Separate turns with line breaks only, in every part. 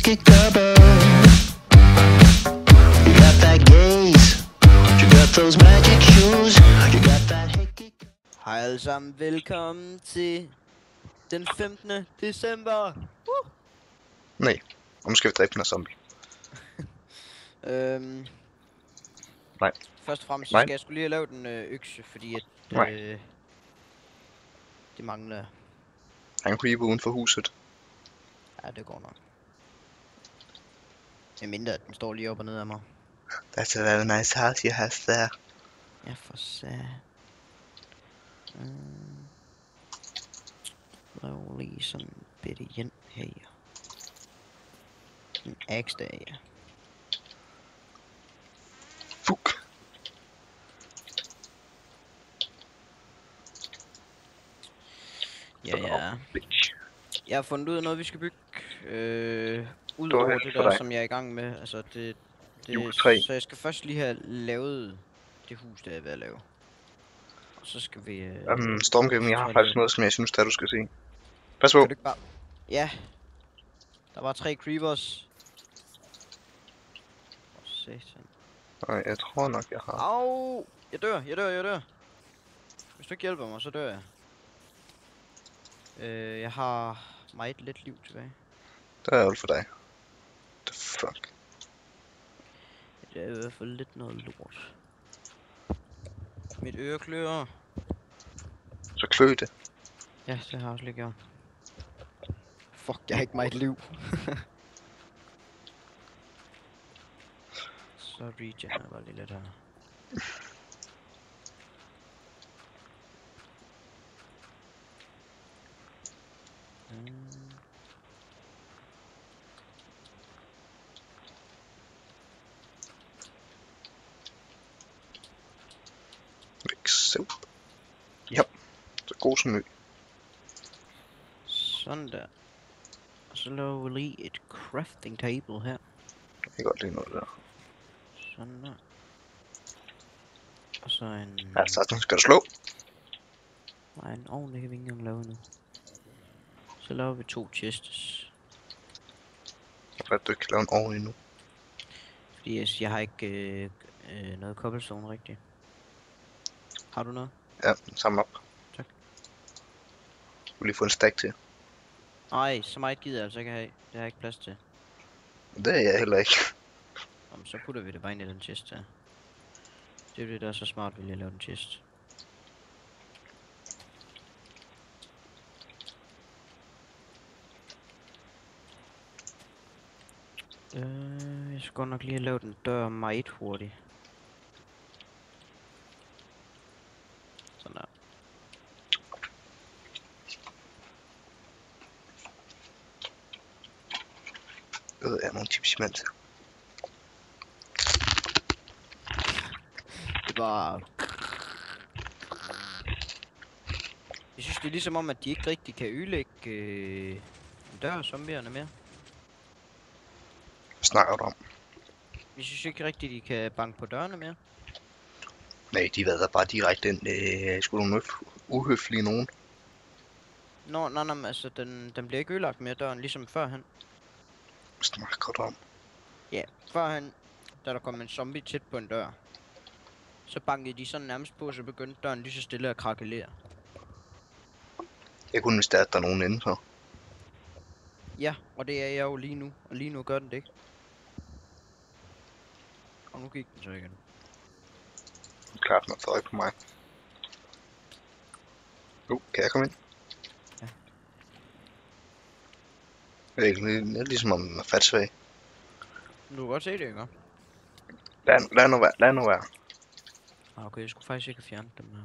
hickey cover. You got that gaze, you got those magic shoes, you got that hickey.
Hej alle sammen, velkommen til den 15. december.
Nej, og nu skal vi dræbe den her zombie. Nej.
Først og fremmest så
Nej.
skal jeg skulle lige have lavet en økse, fordi at
Nej.
det mangler.
Han kunne uden for huset.
Ja, det går nok. Jeg mindre at den står lige op og ned af mig.
That's a very nice house you have there.
Ja, for sat. Lav lige sådan en bitte hjem her. En axe der, ja.
Fuck.
Ja. Jeg har fundet ud af noget, vi skal bygge. Ud
Det var
over
heldigt
det
for
der,
dig.
som jeg er i gang med. Altså,
Juletræ.
så jeg skal først lige have lavet det hus, der er ved at lave. Og så skal vi...
Stormgaming, jeg har faktisk noget, som jeg synes, der du skal se. Pas på.
Kan du ikke bare... Ja. Der var 3 creepers. Åh, satan.
Nej, jeg tror nok, jeg har.
Au! Jeg dør. Hvis du ikke hjælper mig, så dør jeg. Jeg har meget lidt liv tilbage.
Der er alt for dig. The fuck.
Det er i hvert fald lidt noget lort. Mit øre klør.
Så klø det.
Ja, det har jeg også lige gjort. Fuck, jeg har ikke meget liv. Så regener jeg bare lige lidt her.
Ikke så. Ja. Så god som ny.
Sådan der. Og så laver vi lige et crafting table her.
Jeg kan godt lide noget der.
Sådan der. Og så en...
Altså, nu skal du slå.
Nej, en ovn, det kan vi ikke engang lave nu. Så laver vi 2 chests.
Hvorfor at du ikke kan lave en ovn endnu?
Fordi jeg har ikke noget cobblestone rigtigt. Har du noget?
Ja, samle op.
Tak.
Du vil lige få en stack til.
Nej, så meget gider jeg altså ikke have. Det har jeg ikke plads til.
Det er jeg heller ikke.
Jamen, så putter vi det bare ind i den chest her. Det er det, der er så smart, vil jeg lave den chest. Jeg skal godt nok lige have lavet en dør meget hurtigt. Sådan der.
Jeg er nogle tips imens.
Det var... Jeg synes, det er ligesom om, at de ikke rigtig kan ødelægge en dør zombierne mere.
Hvad snakker du om?
Jeg synes ikke rigtig, de kan banke på dørene mere.
Nej, de vader bare direkte ind. Skulle nogle uhøflige nogen.
Nå, nej, men altså, den bliver ikke ødelagt mere døren, ligesom førhen.
Hvad snakker du om?
Ja, førhen, da der kom en zombie tæt på en dør, så bankede de sådan nærmest på, så begyndte døren lige så stille at krakelere.
Jeg kunne hvis der er nogen indenfor.
Ja, og det er jeg jo lige nu, og lige nu gør den det ikke. Og nu gik den så igen.
Klart noget øje på mig. Kan jeg komme ind?
Ja.
Det er ikke ligesom om den er fatsvag.
Du kan godt se det, ikke?
Lad nu være.
Ah, okay, jeg skulle faktisk ikke have fjernet dem her.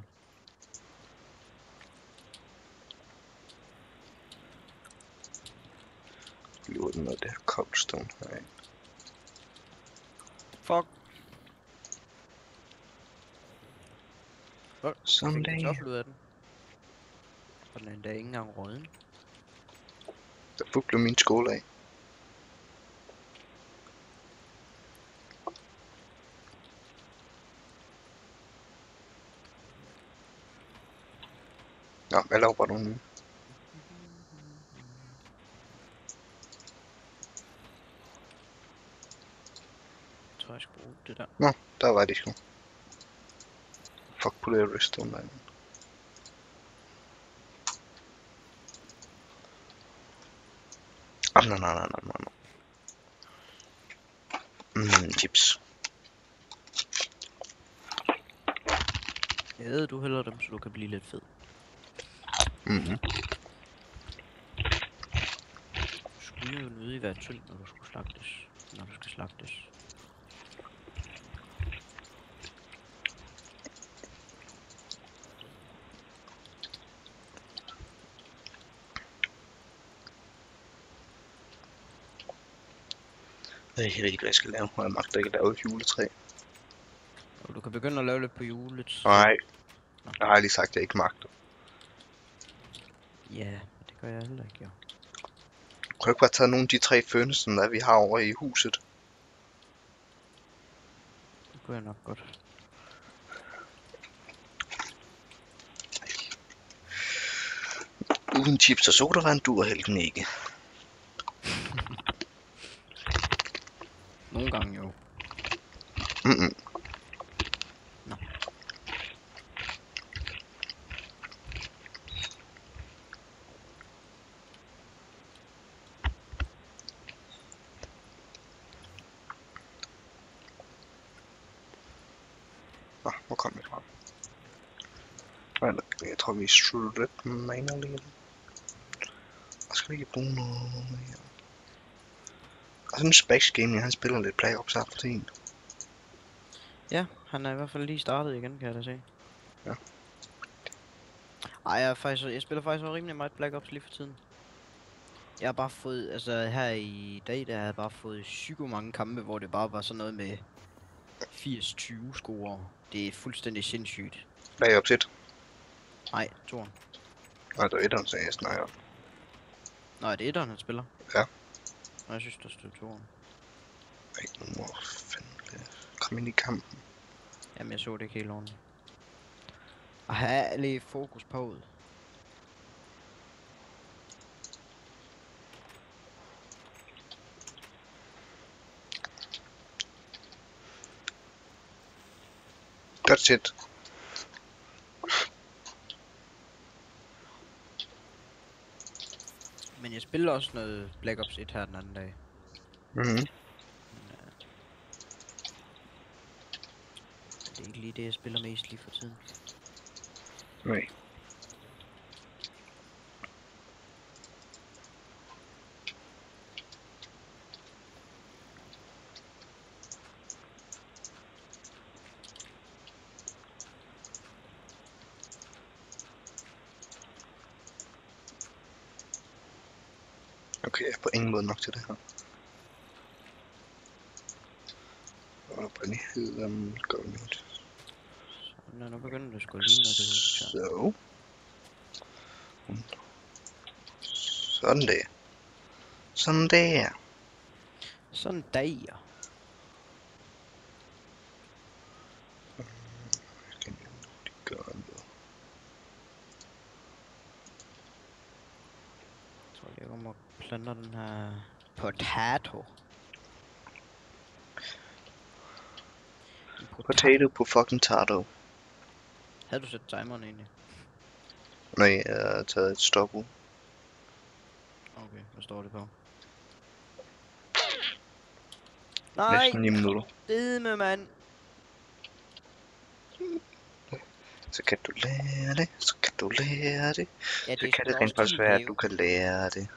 Lige ud med det her cobblestone her.
Fuck.
Someday.
Jeg fik ud af den. Og den er endda ikke engang råden.
Der fugler min skole af. Nå, jeg laver bare nogle nye.
det der.
Nå, der var de sgu. Fuck på det redstone der. Nej. Chips.
Jeg ved, du hælder dem, så du kan blive lidt fed.
Mhm.
Du skulle jo nødig være tynd, når du skulle slagtes. Når du skal slagtes.
Jeg ved ikke, hvad jeg skal lave. Jeg magter ikke at lave et juletræ.
Og du kan begynde at lave lidt på julet.
Nej. Jeg har lige sagt, at jeg ikke magter.
Ja, det gør jeg heller ikke, jo.
Kan du ikke bare tage nogle af de 3 furnaces, der vi har over i huset?
Det kunne jeg nok godt.
Uden chips og sodavand duer helten ikke.
Nogle gange jo.
Mhm.
Nå.
Nå, hvor kom vi fra? Jeg tror, vi strutter lidt manually. Og skal vi ikke bruge noget mere? Og sådan en Space Gaming, han spiller lidt Black Ops for tiden.
Ja, han er i hvert fald lige startet igen, kan jeg da se.
Ja.
Ej, jeg spiller faktisk også rimelig meget Black Ops lige for tiden. Jeg har bare fået, altså her i dag, der har jeg bare fået psyko mange kampe, hvor det bare var sådan noget med 80-20 score. Det er fuldstændig sindssygt.
Black Ops 1.
Nej, toren.
Nej, det var 1'eren, så jeg snakker om.
Nå, er det etteren, han spiller?
Ja.
Nå, jeg synes, der stod toren.
Ej, nu må jeg fandme komme ind i kampen.
Jamen, jeg så det ikke helt ordentligt. Og have lidt fokus på det.
Godt shit.
Men jeg spiller også noget Black Ops 1 her den anden dag.
Mhm.
Det er ikke lige det, jeg spiller mest lige for tiden.
Nej. Okay, jeg er på ingen måde nok til det her. Oprindeligheden går vi nu til.
Så nu begynder det sgu at ligne noget, det hus her.
Så. Sådan der. Sådan der.
Sådan der.
Skal jeg lige gøre noget.
Jeg tror lige, jeg kommer og planter den her potato.
Potato på fucking tato.
Havde du sat timeren egentlig?
Nej, jeg har taget et stop ud.
Okay, hvad står det på? Nej,
Næsten 9 minutter.
det med mand.
Så kan du lære det, så kan du lære det.
Ja,
Så kan det rent faktisk være, at du kan lære det.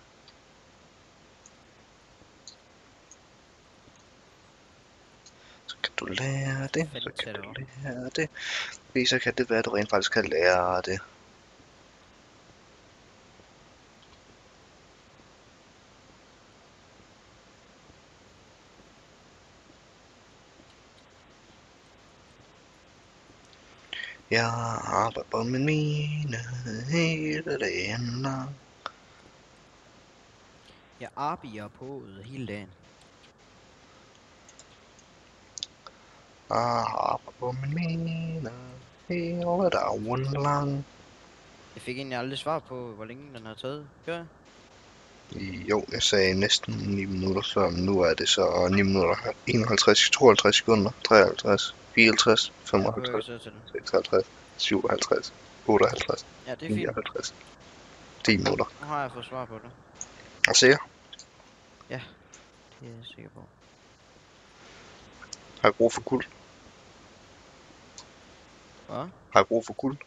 Så kan du lære det, så kan du lære det. Fordi så kan det være, at du rent faktisk kan lære det. Jeg arbejder på min mine hele dagen lang.
Jeg arbejder på det hele dagen.
Jeg arbejder på min mine hele dagen lang.
Jeg fik egentlig aldrig svar på, hvor længe den har taget. Gør jeg?
Jo, jeg sagde næsten 9 minutter før, men nu er det så 9 minutter, 51, 52 sekunder, 53, 54,
Jeg behøver ikke
55,
sidde til den.
56, 57, 58,
Ja, det er fint.
59, 10 minutter.
Nu har jeg fået svar på det.
Er du sikker?
Det er jeg sikker på.
Har jeg brug for guld?
Hvad?
Har jeg brug for guld?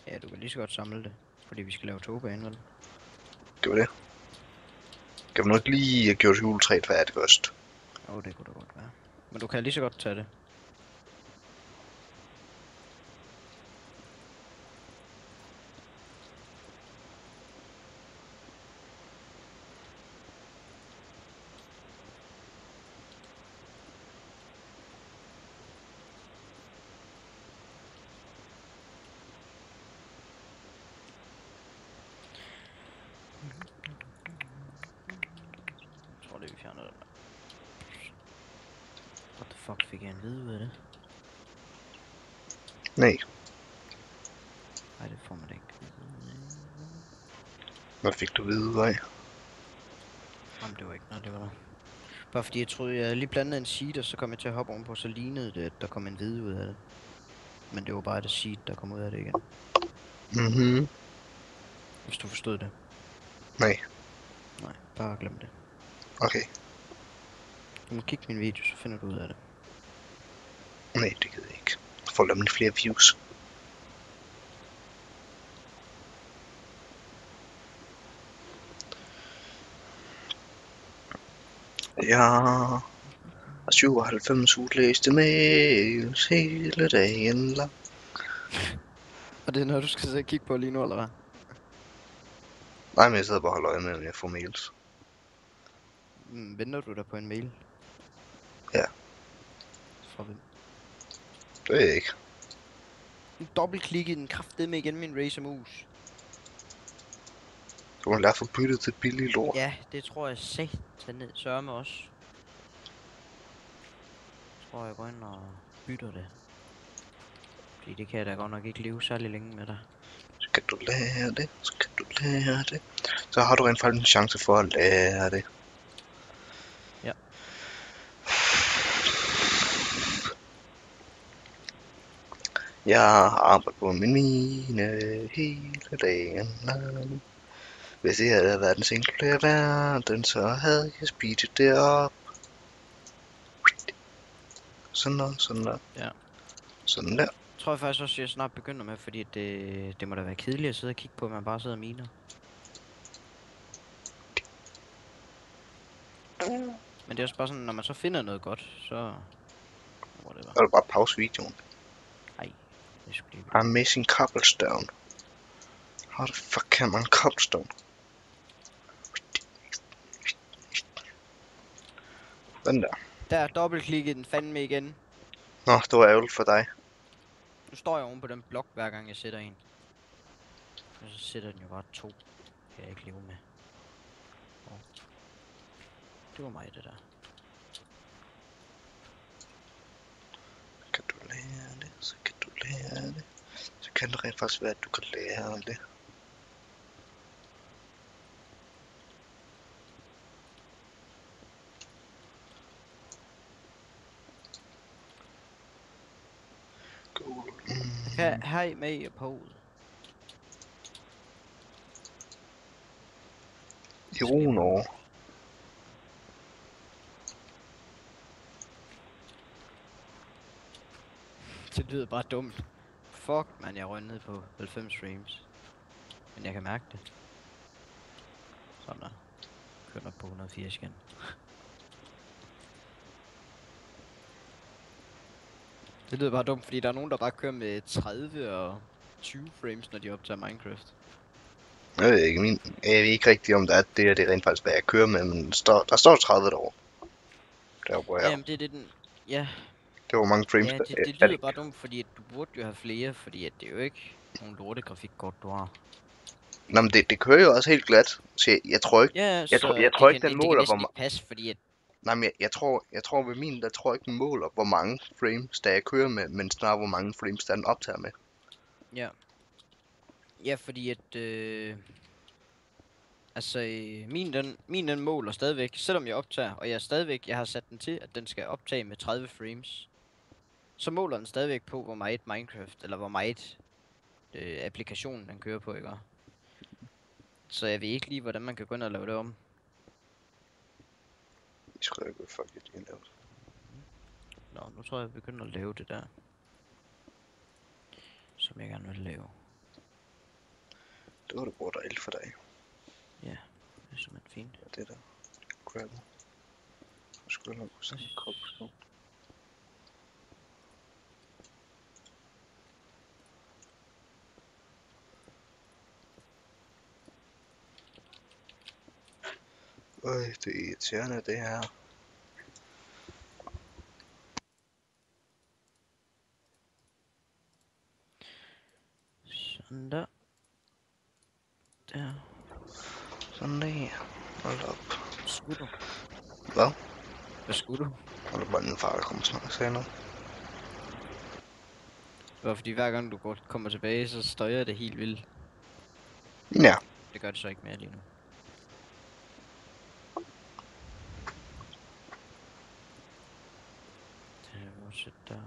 Ja, du kan lige så godt samle det. Fordi vi skal lave togbane, vel?
Gør vi det? Kan vi nok lige have gjort juletræet færdigt først?
Jo, det kunne da godt være. Men du kan lige så godt tage det. Jeg tror det, vi fjerner den der. What the fuck fik jeg en vide ud af det?
Nej.
Nej, det får man da ikke.
Hvad fik du at vide af?
Jamen, det var ikke noget, det var der. Bare fordi jeg troede, jeg lige blandede en seed, og så kom jeg til at hoppe ovenpå, så lignede det, at der kom en hvide ud af det. Men det var bare det seed, der kom ud af det igen.
Mhm.
Hvis du forstod det.
Nej.
Nej, bare glem det.
Okay.
Du må kigge min video, så finder du ud af det.
Nej, det gider jeg ikke. Jeg får nemlig flere views. Jeg har 97 udlæste mails hele dagen lang.
Og det er noget, du skal sidde og kigge på lige nu, eller hvad?
Nej, men jeg sidder bare og holder øje med, om jeg får mails.
Venter du der på en mail?
Ja.
Fra hvem?
Det ved jeg ikke.
Nu dobbeltklikkede den kraftedeme igen min Razer Mus.
Du må lære at få byttet til billig lort.
Ja, det tror jeg satan sørger med også. Jeg tror jeg går ind og bytter det. Fordi det kan jeg da godt nok ikke leve særlig længe med dig.
Skal du lære det? Skal du lære det? Så har du rent faktisk en chance for at lære det.
Ja.
Jeg har arbejdet på min mine hele dagen lang. Hvis det havde været den single verden, så havde jeg speedet det op. Sådan der, sådan der.
Ja.
Sådan der.
Tror jeg faktisk også, jeg snart begynder med, fordi det må da være kedeligt at sidde og kigge på, at man bare sidder og miner. Men det er også bare sådan, når man så finder noget godt, så... Whatever.
Så er det bare pause videoen.
Ej, det skulle lige...
I'm missing cobblestone. How the fuck kan man cobblestone? Den der.
Der dobbeltklikkede den fandme igen.
Nå, det var ærgerligt for dig.
Nu står jeg oven på den blok, hver gang jeg sætter en. Og så sætter den jo bare 2. Kan jeg ikke leve med. Oh. Det var mig, det der.
Kan du lære det, så kan du lære det. Så kan det rent faktisk være, at du kan lære det. Cool.
Hej med på.
I Runo.
Det lyder bare dumt. Fuck, man, jeg røg ned på 90 frames. Men jeg kan mærke det. Sådan der. Kører på 180 igen. Det lyder bare dumt, fordi der er nogen, der bare kører med 30 og 20 frames, når de optager Minecraft.
Jeg ved ikke, jeg ved ikke rigtigt om det er rent faktisk, hvad jeg kører med, men der står 30 derovre. Der hvor jeg.
Jamen, det er det den... Ja,
Det var mange frames.
ja det lyder bare dumt, fordi at du burde jo have flere, fordi at det er jo ikke nogle lorte grafikkort, du har.
Nå, men det kører jo også helt glat. Så jeg tror ikke,
Ja,
jeg tror ikke, den måler, hvor
meget... passe, fordi at...
nej, men jeg tror ved min, der tror jeg ikke, den måler, hvor mange frames, der jeg kører med, men snarere, hvor mange frames, der den optager med.
Ja. Ja, fordi at... Altså, min den måler stadigvæk, selvom jeg optager, og jeg har sat den til, at den skal optage med 30 frames. Så måler den stadigvæk på, hvor meget Minecraft, eller hvor meget applikationen den kører på, ikke? Så jeg ved ikke lige, hvordan man kan gå ind og lave det om.
Jeg skulle ikke fuck it, jeg lavede.
Nå, nu tror jeg, jeg begynder at lave det der. Som jeg gerne vil lave.
Det var det brugt alt for dig.
Ja, det er simpelthen fint.
Ja, det der. Gravel. Jeg skulle nok sådan en cobblestone. Øj, det er irriterende det her.
Sådan der. Der.
Sådan der. Hold op.
Skulle du?
Hvad?
Hvad skulle du?
Hold op, bare en far, der kommer snart og sagde noget.
Det var fordi hver gang du kommer tilbage, så støjer det helt vildt.
Ja.
Det gør det så ikke mere lige nu. Det er vores der.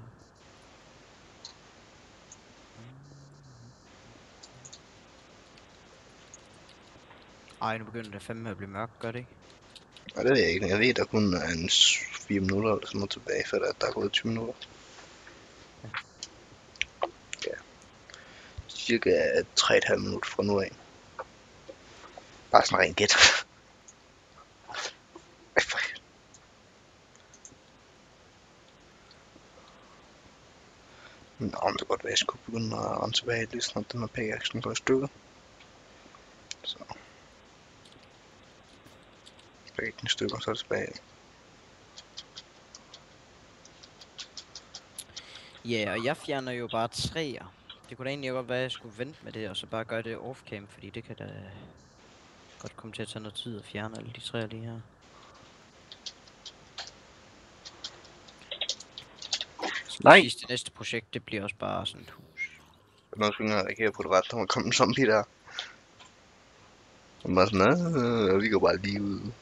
Ej, nu begynder det fandme at blive mørkt, gør det ikke?
Og det ved jeg ikke. Jeg ved, der kun er en 4 minutter eller sådan noget tilbage, for der er gået 20 minutter. Ja. Cirka 3,5 minutter fra nu af. Bare sådan rent gæt. Ej, fuck. Nå, men det kan godt være, at jeg skulle begynde at rende tilbage lige snart den her pickaxen går i stykker. Så. Begge den stykker, så er det tilbage.
Ja, og jeg fjerner jo bare træer. Det kunne da egentlig godt være, at jeg skulle vente med det, og så bare gøre det off-cam, fordi det kan da godt komme til at tage noget tid at fjerne alle de træer lige her.
Nej!
Det næste projekt, det bliver også bare sådan et hus.
Noget skulle jeg reagere på det ret, der var kommet en zombie der. Og bare sådan, vi går bare lige ud.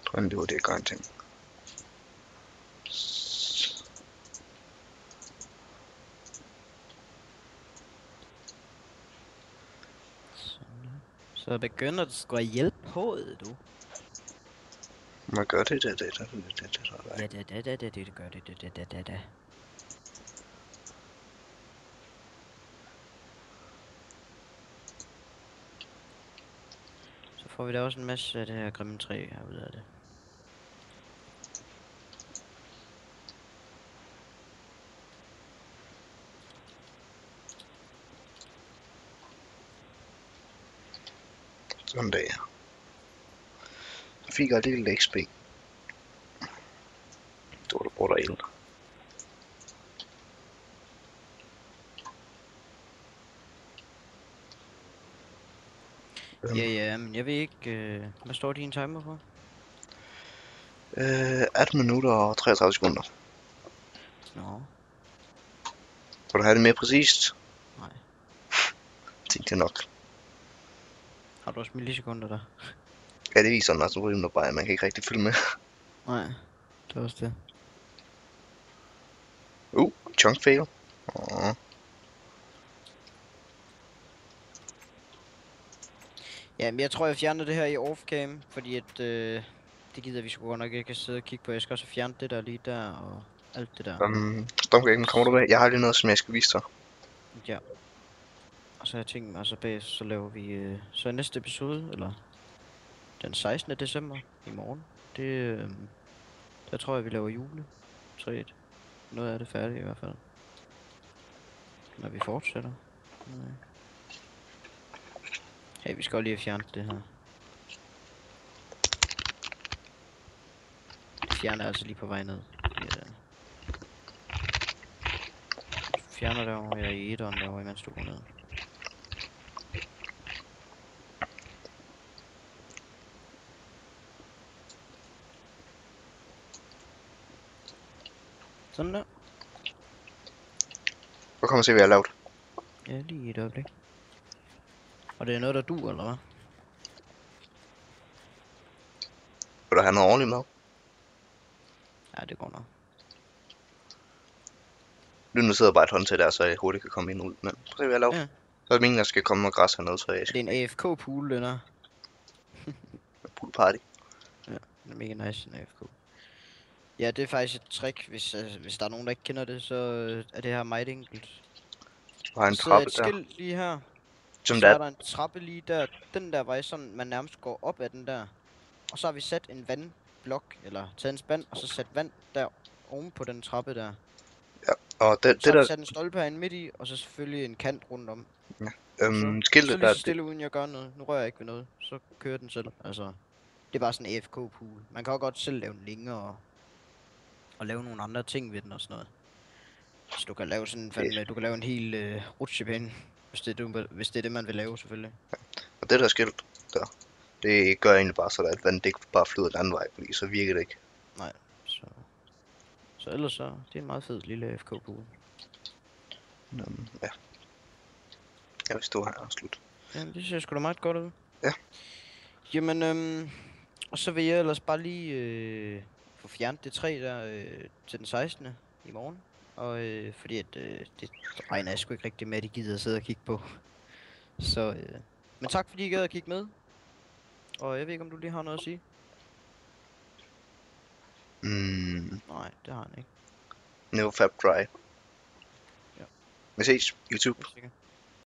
Jeg tror, det var det, jeg gør en ting.
Så begynder det sgu at hjælpe på det, du.
Man gør det.
Ja, det gør det. Så får vi da også en masse af det her grimme træ her ud af det.
Sådan der. Så fik jeg lidt XP. Det var der brugt af el.
Ja, men jeg ved ikke, hvad står din timer på?
18 minutter og 33 sekunder.
Nå,
Vil du have det mere præcist?
nej.
Tænkte jeg nok.
Har du også millisekunder der?
Ja, det viser den også rimelig bare, at man kan ikke rigtig følge med.
Nej, det er også det.
Chunk fail. Åh.
Ja, men jeg tror, jeg fjerner det her i off-cam, fordi at, det gider vi sgu godt nok ikke at sidde og kigge på. Jeg skal også fjerne det der lige der, og alt det der.
Stormgaten, kommer du med? Jeg har lige noget, som jeg skal vise dig.
Ja. Og så har jeg tænkt mig, så bagefter så laver vi, så næste episode, eller den 16. december i morgen. Det, der tror jeg, vi laver juletræet. Noget af det færdigt i hvert fald. Når vi fortsætter. Hey, vi skal også lige have fjernet det her. Det fjerner altså lige på vej ned. Fjerner derovre, jeg er i etteren derovre, imens du går ned. Sådan der.
Hvor kommer se, hvad jeg har lavet?
Ja, lige et øjeblik. Og det er noget, der duer, eller hvad?
Vil du have noget ordentligt mad?
Ja, det går nok.
Nu sidder bare et håndtag der, så jeg hurtigt kan komme ind og ud. Men prøv at se, hvad jeg har lavet.
Ja.
Så er det meningen, at jeg skal komme noget græs hernede, så jeg
Det
skal
er en AFK-pool, den er.
pool party.
Den er mega nice, en AFK. Ja, det er faktisk et trick, hvis der er nogen, der ikke kender det, så er det her meget enkelt.
Du har en
Der sidder
trappe
et
der.
skilt lige her.
Som
Så
der
er der en trappe lige der. Den der vej, sådan man nærmest går op ad den der. Og så har vi sat en vandblok, eller taget en spand, og så sat vand der oven på den trappe der.
Og det
Så har vi
der,
sat en stolpe herinde midt i, og så selvfølgelig en kant rundt om. Så
skiltet
lige
der,
så stille uden jeg gør noget. Nu rører jeg ikke ved noget. Så kører den selv. Altså, det er bare sådan en AFK-pool. Man kan også godt selv lave en linje og lave nogle andre ting ved den og sådan noget. Så du kan lave sådan fandme, du kan lave en hel rutsjebane, hvis det er det, man vil lave selvfølgelig.
og det der skilt der, det gør egentlig bare så, at vandet ikke bare flyder den anden vej, fordi så virker det ikke.
Nej, så ellers så, det er en meget fed lille AFK-pool.
Ja. Jeg vil stå her og slut.
Ja, det ser sgu da meget godt ud.
Ja.
Jamen, og så vil jeg ellers bare lige få fjernet det træ der til den 16. i morgen. Og fordi at det regner jeg sgu ikke rigtig med, at de gider at sidde og kigge på. Så, men tak fordi I gad at kigge med. Og jeg ved ikke, om du lige har noget at sige? Nej, det har han ikke.
No Fab Dry.
Ja.
Vi ses, YouTube.
Det er sikkert.